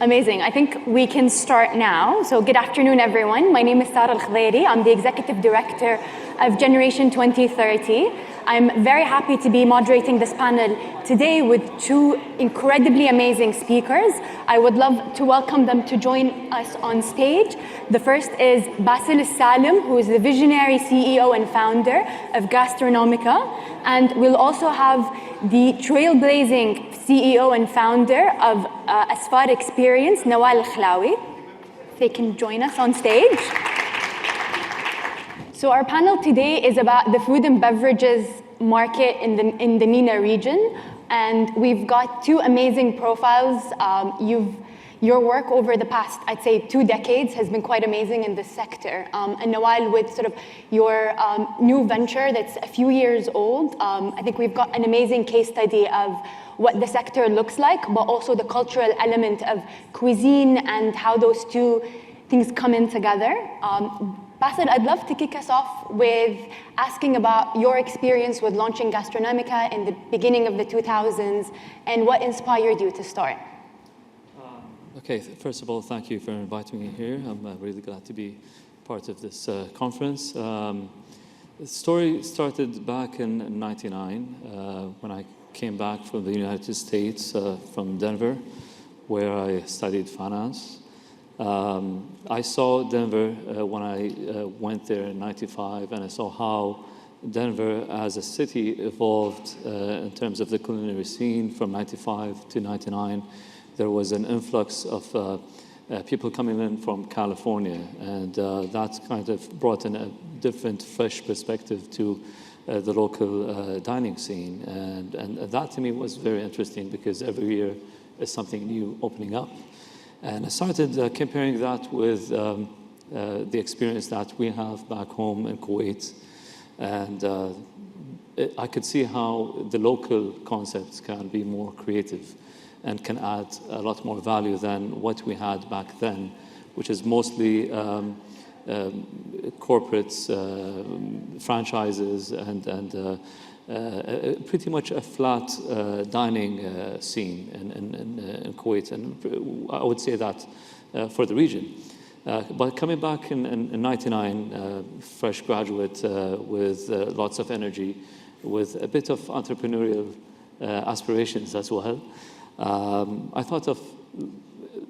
Amazing. I think we can start now. So good afternoon, everyone. My name is Alkhedheiri. I'm the Executive Director of Generation 2030. I'm very happy to be moderating this panel today with two incredibly amazing speakers. I would love to welcome them to join us on stage. The first is Basel Salem, who is the visionary CEO and founder of Gastronomica. And we'll also have the trailblazing CEO and founder of Asfar Experience, Nawal AlKhalawi. They can join us on stage. So our panel today is about the food and beverages market in the MENA region. And we've got two amazing profiles. Your work over the past, I'd say, 2 decades has been quite amazing in this sector. And Nawal, with sort of your new venture that's a few years old, I think we've got an amazing case study of what the sector looks like, but also the cultural element of cuisine and how those two things come in together. Basel, I'd love to kick us off with asking about your experience with launching Gastronomica in the beginning of the 2000s and what inspired you to start. Okay, first of all, thank you for inviting me here. I'm really glad to be part of this conference. The story started back in '99 when I came back from the United States, from Denver, where I studied finance. I saw Denver when I went there in '95, and I saw how Denver as a city evolved in terms of the culinary scene from '95 to '99. There was an influx of people coming in from California, and that kind of brought in a different, fresh perspective to the local dining scene. And that to me was very interesting because every year is something new opening up. And I started comparing that with the experience that we have back home in Kuwait. And I could see how the local concepts can be more creative and can add a lot more value than what we had back then, which is mostly corporates, franchises, and pretty much a flat dining scene in Kuwait. And I would say that for the region. But coming back in '99, fresh graduate with lots of energy, with a bit of entrepreneurial aspirations as well, I thought of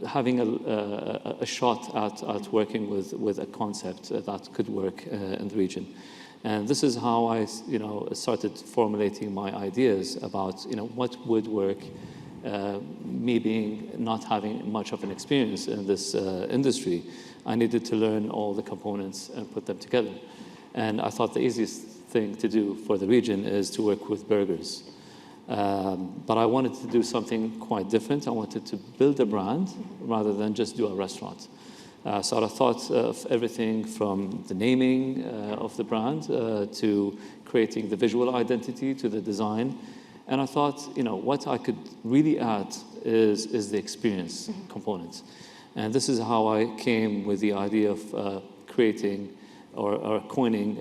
having a shot at working with a concept that could work in the region. And this is how I started formulating my ideas about what would work. Me being not having much of an experience in this industry, I needed to learn all the components and put them together. And I thought the easiest thing to do for the region is to work with burgers. But I wanted to do something quite different. I wanted to build a brand rather than just do a restaurant. So I thought of everything from the naming of the brand to creating the visual identity to the design. And I thought, what I could really add is the experience component. And this is how I came with the idea of creating or coining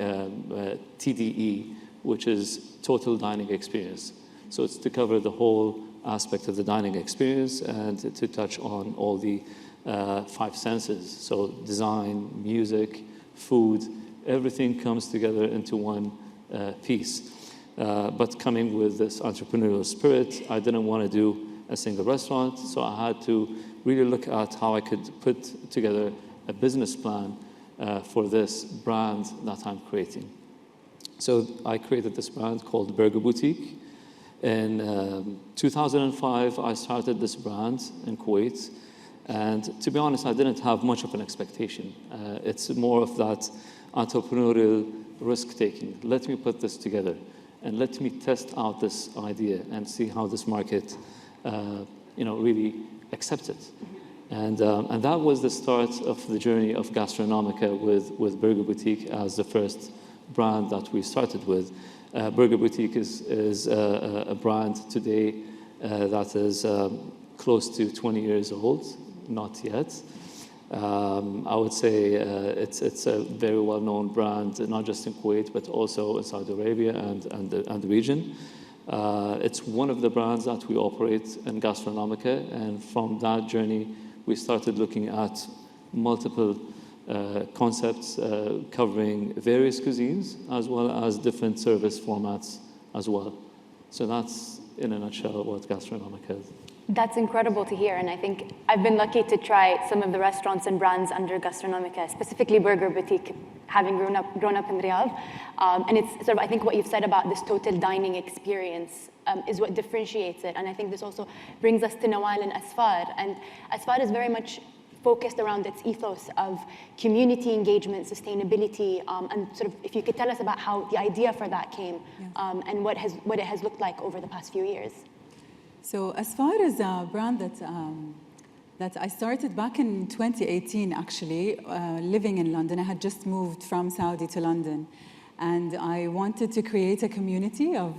TDE, which is Total Dining Experience. So it's to cover the whole aspect of the dining experience and to touch on all the 5 senses. So design, music, food, everything comes together into one piece. But coming with this entrepreneurial spirit, I didn't want to do a single restaurant, so I had to really look at how I could put together a business plan for this brand that I'm creating. So I created this brand called Burger Boutique. In 2005, I started this brand in Kuwait. And to be honest, I didn't have much of an expectation. It's more of that entrepreneurial risk-taking. Let me put this together and let me test out this idea and see how this market, really accepts it. And that was the start of the journey of Gastronomica with Burger Boutique as the first brand that we started with. Burger Boutique is a brand today that is close to 20 years old, not yet. I would say it's a very well-known brand, not just in Kuwait, but also in Saudi Arabia and the region. It's one of the brands that we operate in Gastronomica, and from that journey, we started looking at multiple concepts covering various cuisines as well as different service formats as well. So that's, in a nutshell, what Gastronomica is. That's incredible to hear, and I think I've been lucky to try some of the restaurants and brands under Gastronomica, specifically Burger Boutique, having grown up in Riyadh. And it's sort of, I think what you've said about this total dining experience is what differentiates it. And I think this also brings us to Nawal and Asfar. And Asfar is very much focused around its ethos of community engagement, sustainability, and sort of, if you could tell us about how the idea for that came, and what it has looked like over the past few years. So Asfar is a brand that I started back in 2018, actually, living in London. I had just moved from Saudi to London. And I wanted to create a community of,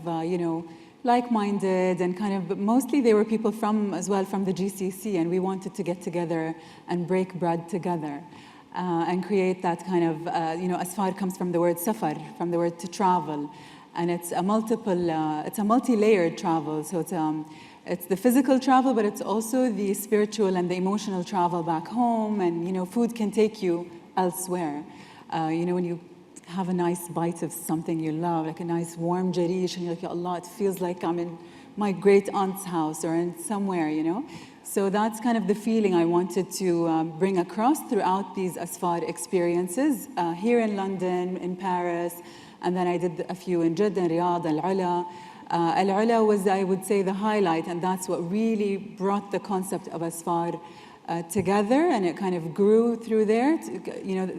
like-minded, and kind of, mostly they were people from the GCC, and we wanted to get together and break bread together and create that kind of, Asfar comes from the word safar, from the word to travel. And it's a multi-layered travel. So it's the physical travel, but it's also the spiritual and the emotional travel back home. And, food can take you elsewhere. When you have a nice bite of something you love, like a nice warm jarish, and you're like, Allah, it feels like I'm in my great aunt's house or in somewhere, So that's kind of the feeling I wanted to bring across throughout these Asfar experiences, here in London, in Paris, and then I did a few in Jeddah, Riyadh, Al-Ula. Al-Ula was, I would say, the highlight, and that's what really brought the concept of Asfar together, and it kind of grew through there.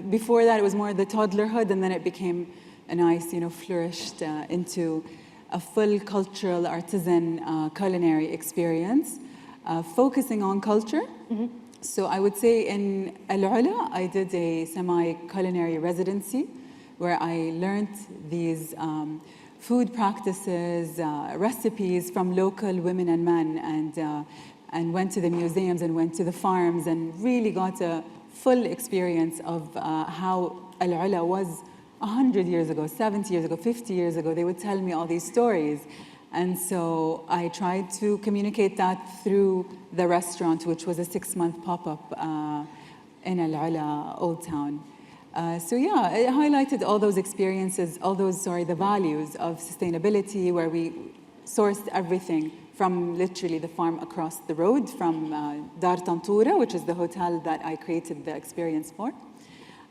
Before that, it was more the toddlerhood, and then it became a nice, flourished into a full cultural, artisan, culinary experience, focusing on culture. Mm-hmm. So I would say in Al-Ula, I did a semi-culinary residency where I learned these food practices, recipes from local women and men, and went to the museums and went to the farms and really got a full experience of how Al-Ula was 100 years ago, 70 years ago, 50 years ago. They would tell me all these stories. And so I tried to communicate that through the restaurant, which was a 6-month pop-up in Al-Ula, Old Town. It highlighted all those experiences, the values of sustainability, where we sourced everything from literally the farm across the road, from Dar Tantura, which is the hotel that I created the experience for.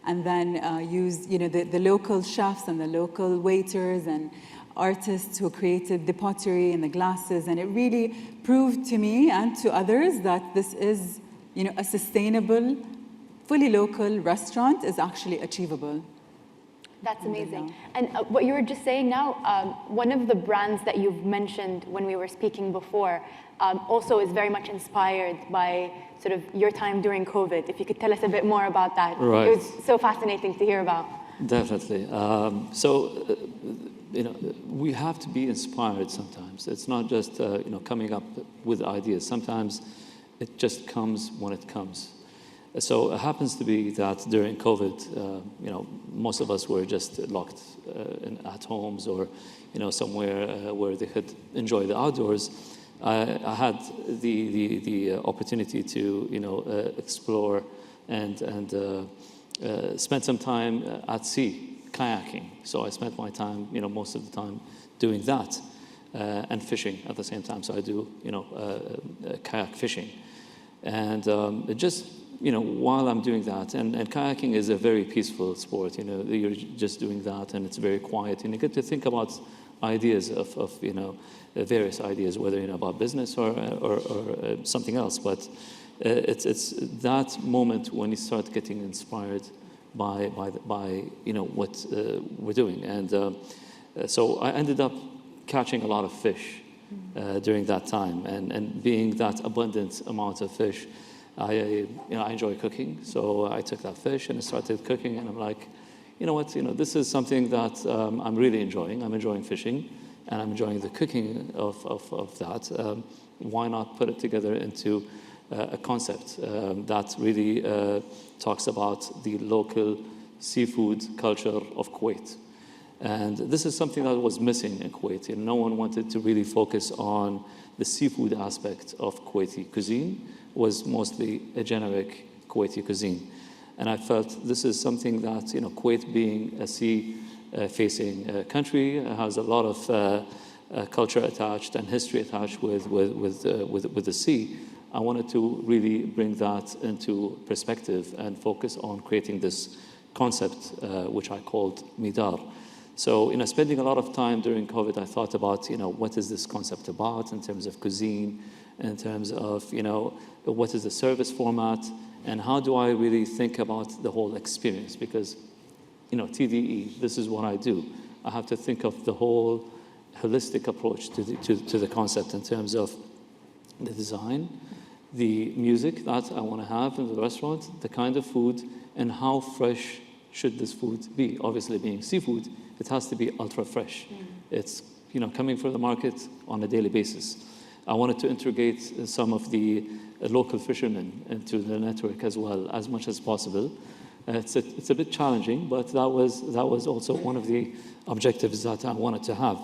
And then used, the local chefs and the local waiters and artists who created the pottery and the glasses. And it really proved to me and to others that this is, a sustainable, fully local restaurant is actually achievable. That's amazing. And what you were just saying now, one of the brands that you've mentioned when we were speaking before also is very much inspired by sort of your time during COVID. If you could tell us a bit more about that. Right. It was so fascinating to hear about. Definitely. We have to be inspired sometimes. It's not just, coming up with ideas. Sometimes it just comes when it comes. So it happens to be that during COVID, most of us were just locked at homes or, somewhere where they could enjoy the outdoors. I had the opportunity to, explore and spend some time at sea, kayaking. So I spent my time, most of the time doing that and fishing at the same time. So I do, kayak fishing. And it just, while I'm doing that, and kayaking is a very peaceful sport, you're just doing that and it's very quiet, and you get to think about ideas of various ideas, whether about business or something else. But it's that moment when you start getting inspired by what we're doing, and so I ended up catching a lot of fish during that time, and being that abundant amount of fish. I enjoy cooking, so I took that fish and I started cooking, and I'm like, this is something that I'm really enjoying. I'm enjoying fishing, and I'm enjoying the cooking of that. Why not put it together into a concept that really talks about the local seafood culture of Kuwait? And this is something that was missing in Kuwait. No one wanted to really focus on the seafood aspect of Kuwaiti cuisine, was mostly a generic Kuwaiti cuisine. And I felt this is something that, Kuwait being a sea-facing country has a lot of culture attached and history attached with the sea. I wanted to really bring that into perspective and focus on creating this concept, which I called Midar. So, spending a lot of time during COVID, I thought about, what is this concept about in terms of cuisine, in terms of, what is the service format, and how do I really think about the whole experience? Because, TDE, this is what I do. I have to think of the whole holistic approach to the concept in terms of the design, the music that I want to have in the restaurant, the kind of food, and how fresh should this food be. Obviously, being seafood, it has to be ultra fresh. It's coming from the market on a daily basis. I wanted to integrate some of the local fishermen into the network as well, as much as possible. It's a bit challenging, but that was also one of the objectives that I wanted to have.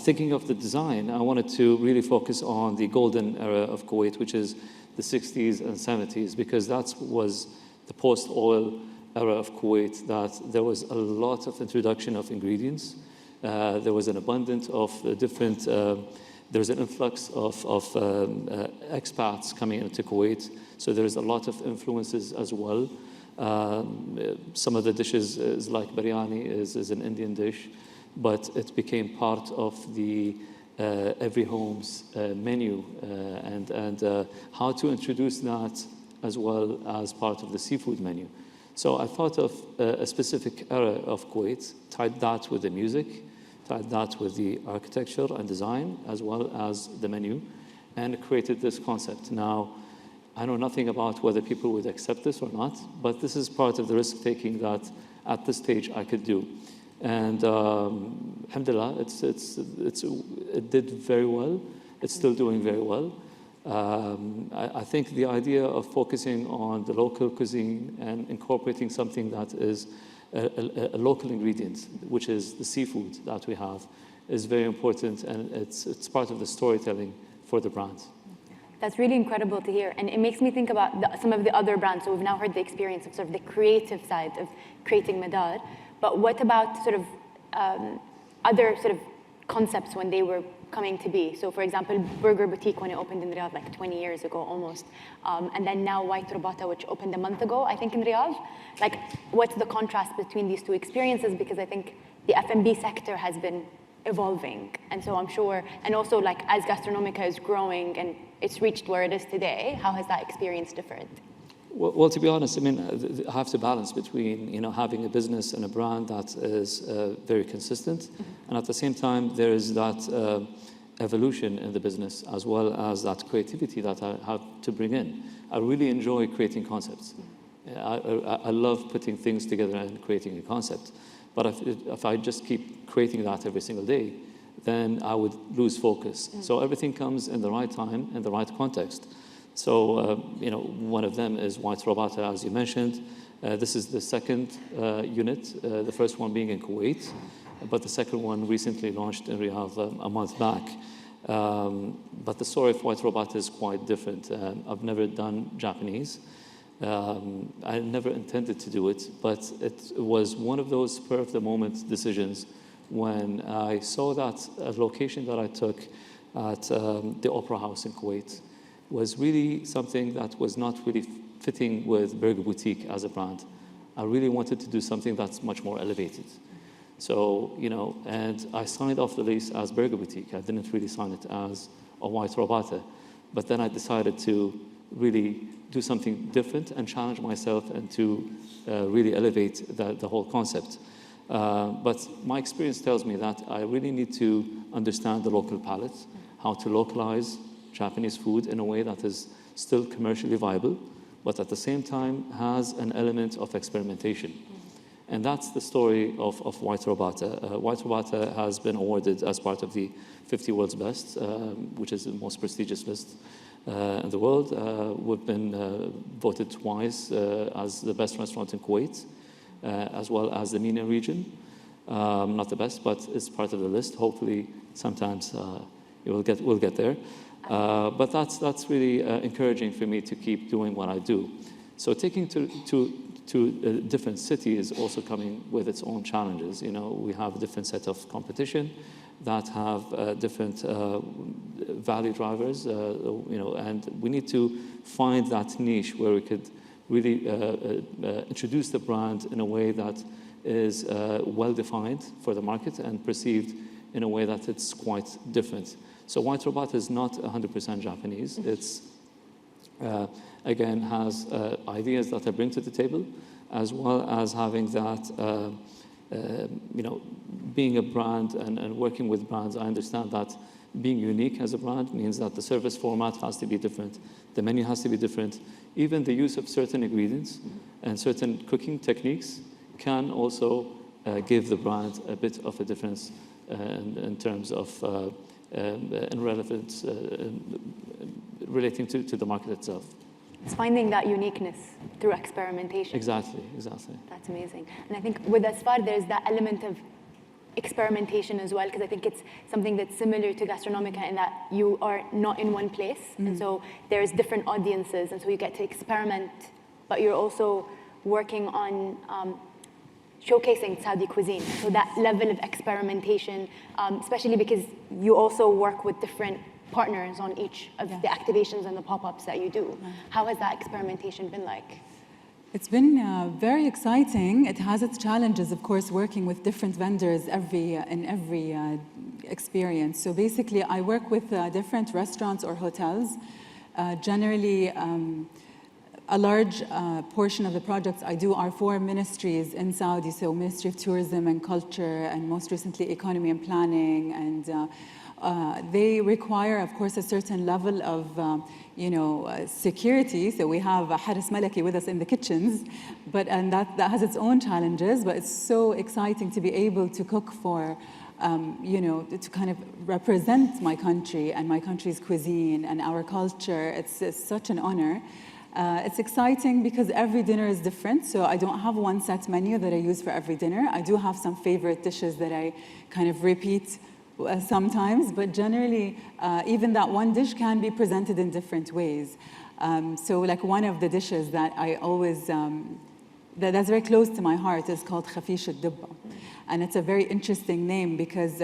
Thinking of the design, I wanted to really focus on the golden era of Kuwait, which is the 60s and 70s, because that was the post-oil era of Kuwait, that there was a lot of introduction of ingredients. There was an abundance of different, there was an influx of expats coming into Kuwait. So there's a lot of influences as well. Some of the dishes is like biryani is an Indian dish, but it became part of the every home's menu and how to introduce that as well as part of the seafood menu. So I thought of a specific era of Kuwait, tied that with the music, tied that with the architecture and design, as well as the menu, and created this concept. Now, I know nothing about whether people would accept this or not, but this is part of the risk-taking that at this stage I could do. And alhamdulillah, it did very well. It's still doing very well. I think the idea of focusing on the local cuisine and incorporating something that is a local ingredient, which is the seafood that we have, is very important, and it's part of the storytelling for the brand. That's really incredible to hear, and it makes me think about some of the other brands. So we've now heard the experience of sort of the creative side of creating Madar, but what about sort of other sort of concepts when they were coming to be? So for example, Burger Boutique, when it opened in Riyadh like 20 years ago almost, and then now White Robata, which opened a month ago, I think, in Riyadh. Like, what's the contrast between these two experiences? Because I think the F&B sector has been evolving, and so I'm sure, and also like as Gastronomica is growing and it's reached where it is today, how has that experience differed? Well, to be honest, I mean, I have to balance between, having a business and a brand that is very consistent, and at the same time, there is that evolution in the business, as well as that creativity that I have to bring in. I really enjoy creating concepts. I love putting things together and creating a concept. But if I just keep creating that every single day, then I would lose focus. So everything comes in the right time, in the right context. So, one of them is White Robata, as you mentioned. This is the second unit, the first one being in Kuwait, but the second one recently launched in Riyadh a month back. But the story of White Robata is quite different. I've never done Japanese. I never intended to do it, but it was one of those spur-of-the-moment decisions when I saw that a location that I took at the Opera House in Kuwait was really something that was not really fitting with Burger Boutique as a brand. I really wanted to do something that's much more elevated. So, and I signed off the lease as Burger Boutique. I didn't really sign it as a White Robata. But then I decided to really do something different and challenge myself and to really elevate the whole concept. But my experience tells me that I really need to understand the local palate, how to localize Japanese food in a way that is still commercially viable, but at the same time has an element of experimentation. And that's the story of White Robata. White Robata has been awarded as part of the 50 World's Best, which is the most prestigious list in the world. We've been voted twice as the best restaurant in Kuwait, as well as the MENA region. Not the best, but it's part of the list. Hopefully, sometimes we'll get there. But that's really encouraging for me to keep doing what I do. So taking to different cities also coming with its own challenges. You know, we have a different set of competition that have different value drivers, you know, and we need to find that niche where we could really introduce the brand in a way that is well-defined for the market and perceived in a way that it's quite different. So White Robot is not 100% Japanese. It's, again, has ideas that I bring to the table, as well as having that, you know, being a brand and working with brands. I understand that being unique as a brand means that the service format has to be different, the menu has to be different, even the use of certain ingredients and certain cooking techniques can also give the brand a bit of a difference in terms of and relevance relating to the market itself. It's finding that uniqueness through experimentation. Exactly. That's amazing. And I think with Asfar, there's that element of experimentation as well, because I think it's something that's similar to Gastronomica in that you are not in one place. And so there's different audiences, and so you get to experiment, but you're also working on showcasing Saudi cuisine. So that level of experimentation, especially because you also work with different partners on each of the activations and the pop-ups that you do. How has that experimentation been like? It's been very exciting. It has its challenges, of course, working with different vendors in every experience. So basically, I work with different restaurants or hotels. Generally, a large portion of the projects I do are for ministries in Saudi, so Ministry of Tourism and Culture, and most recently Economy and Planning, and they require, of course, a certain level of security. So we have Haris Malaki with us in the kitchens, and that has its own challenges, but it's so exciting to be able to cook for, to kind of represent my country and my country's cuisine and our culture. It's such an honor. It's exciting because every dinner is different, so I don't have one set menu that I use for every dinner. I do have some favorite dishes that I kind of repeat sometimes, but generally, even that one dish can be presented in different ways. So like one of the dishes that I always, that's very close to my heart is called Khafish al-Dubba. And it's a very interesting name because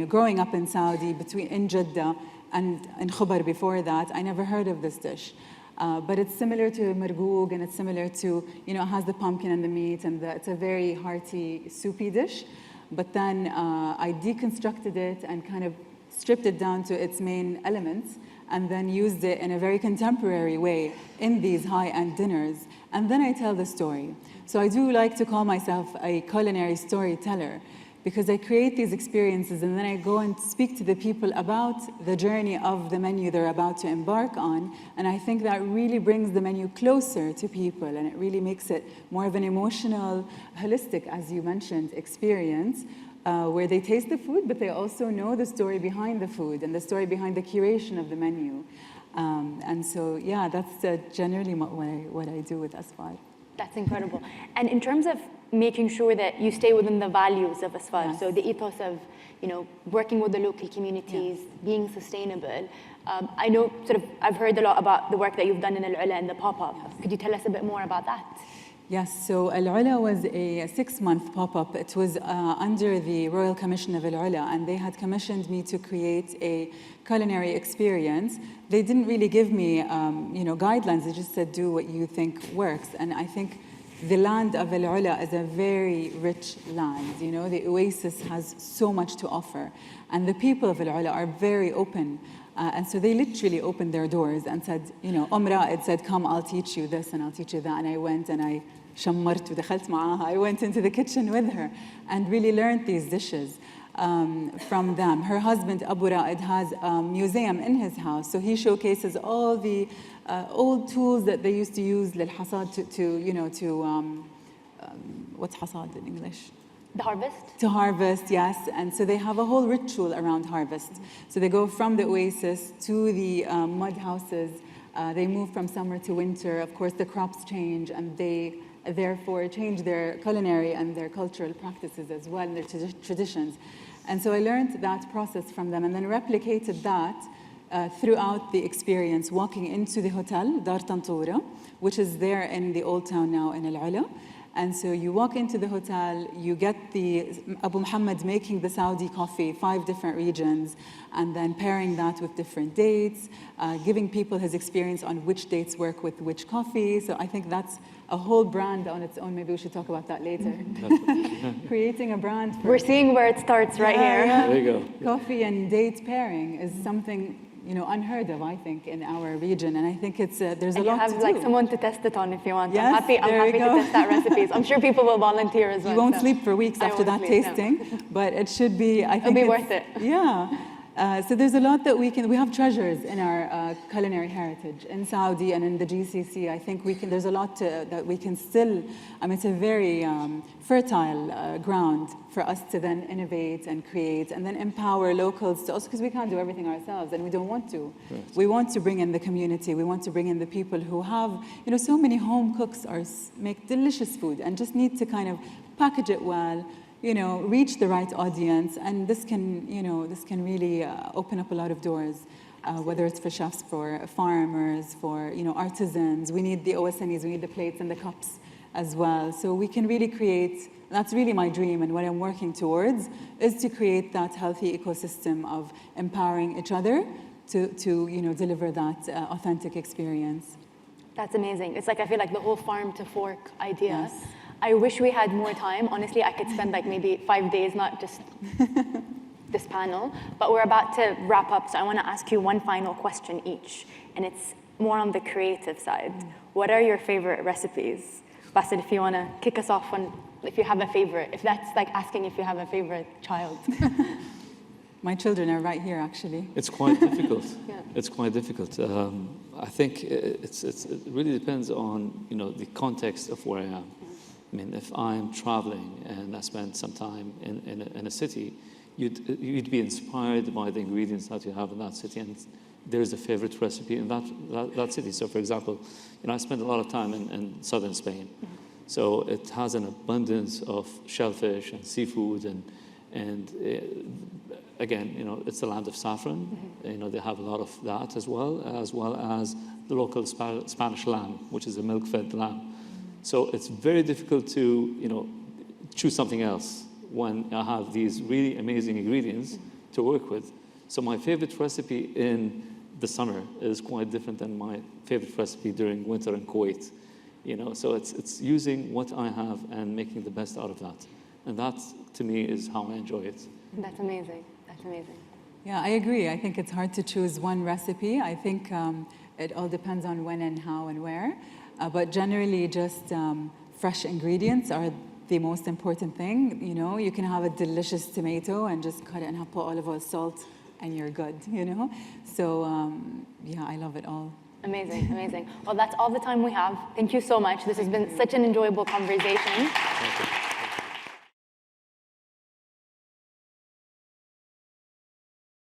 growing up in Saudi, in Jeddah and in Khubar before that, I never heard of this dish. But it's similar to margoug, and it's similar to, it has the pumpkin and the meat, and it's a very hearty, soupy dish. But then I deconstructed it and kind of stripped it down to its main elements, and then used it in a very contemporary way in these high-end dinners. And then I tell the story. So I do like to call myself a culinary storyteller, because I create these experiences and then I go and speak to the people about the journey of the menu they're about to embark on. And I think that really brings the menu closer to people, and it really makes it more of an emotional, holistic, as you mentioned, experience where they taste the food, but they also know the story behind the food and the story behind the curation of the menu. And so, yeah, that's generally what I do with Asfar. That's incredible. And in terms of making sure that you stay within the values of Asfar, yes. So the ethos of, working with the local communities, being sustainable. I know I've heard a lot about the work that you've done in Al-Ula and the pop-up. Yes. Could you tell us a bit more about that? Yes, so Al-Ula was a 6-month pop-up. It was under the Royal Commission of Al-Ula, and they had commissioned me to create a culinary experience. They didn't really give me, guidelines. They just said, do what you think works. And I think the land of Al-Ula is a very rich land. The oasis has so much to offer. And the people of Al-Ula are very open. And so they literally opened their doors and said, Ra'ed said, come, I'll teach you this and I'll teach you that. And I went and I شمرت ودخلت معاها. I went into the kitchen with her and really learned these dishes from them. Her husband, Abu Ra'ed, has a museum in his house. So he showcases all the old tools that they used to use للحصاد what's حصاد in English? The harvest? To harvest, yes. And so they have a whole ritual around harvest. So they go from the oasis to the mud houses. They move from summer to winter. Of course, the crops change, and they therefore change their culinary and their cultural practices as well, and their traditions. And so I learned that process from them and then replicated that throughout the experience, walking into the hotel, Dar Tantoura, which is there in the Old Town now in Al-Ula. And so you walk into the hotel, you get the Abu Muhammad making the Saudi coffee, 5 different regions, and then pairing that with different dates, giving people his experience on which dates work with which coffee. So I think that's a whole brand on its own. Maybe we should talk about that later. Creating a brand. We're seeing where it starts right here. Yeah. There you go. Coffee and date pairing is something, unheard of, I think, in our region. And I think it's there's a lot to do. You have like someone to test it on if you want. Yes, I'm happy to test that recipes. I'm sure people will volunteer as well. You won't sleep for weeks after that tasting, but it should be, I think it'll be worth it. Yeah. So there's a lot that we have treasures in our culinary heritage in Saudi and in the GCC. I think there's a lot that we can still, it's a very fertile ground for us to then innovate and create and then empower locals to also, because we can't do everything ourselves and we don't want to. Right. We want to bring in the community. We want to bring in the people who have, so many home cooks make delicious food and just need to kind of package it well, reach the right audience, and this can really open up a lot of doors, whether it's for chefs, for farmers, for artisans. We need the OSMEs, we need the plates and the cups as well. So we can really create. That's really my dream, and what I'm working towards is to create that healthy ecosystem of empowering each other to deliver that authentic experience. That's amazing. It's like I feel like the whole farm to fork idea. Yes. I wish we had more time. Honestly, I could spend like maybe 5 days, not just this panel. But we're about to wrap up, so I want to ask you one final question each, and it's more on the creative side. What are your favorite recipes? Basel, if you want to kick us off on if you have a favorite, if that's like asking if you have a favorite child. My children are right here, actually. It's quite difficult. Yeah. It's quite difficult. I think it really depends on the context of where I am. I mean, if I'm traveling and I spend some time in a city, you'd be inspired by the ingredients that you have in that city, and there's a favorite recipe in that city. So, for example, I spend a lot of time in southern Spain, so it has an abundance of shellfish and seafood, and again, it's the land of saffron. They have a lot of that as well as the local Spanish lamb, which is a milk-fed lamb. So it's very difficult to, choose something else when I have these really amazing ingredients to work with. So my favorite recipe in the summer is quite different than my favorite recipe during winter in Kuwait. So it's using what I have and making the best out of that. And that, to me, is how I enjoy it. That's amazing. That's amazing. Yeah, I agree. I think it's hard to choose one recipe. I think it all depends on when and how and where. But generally, just fresh ingredients are the most important thing. You can have a delicious tomato and just cut it and put olive oil, salt, and you're good, So, yeah, I love it all. Amazing, amazing. Well, that's all the time we have. Thank you so much. This has been such an enjoyable conversation. Thank you.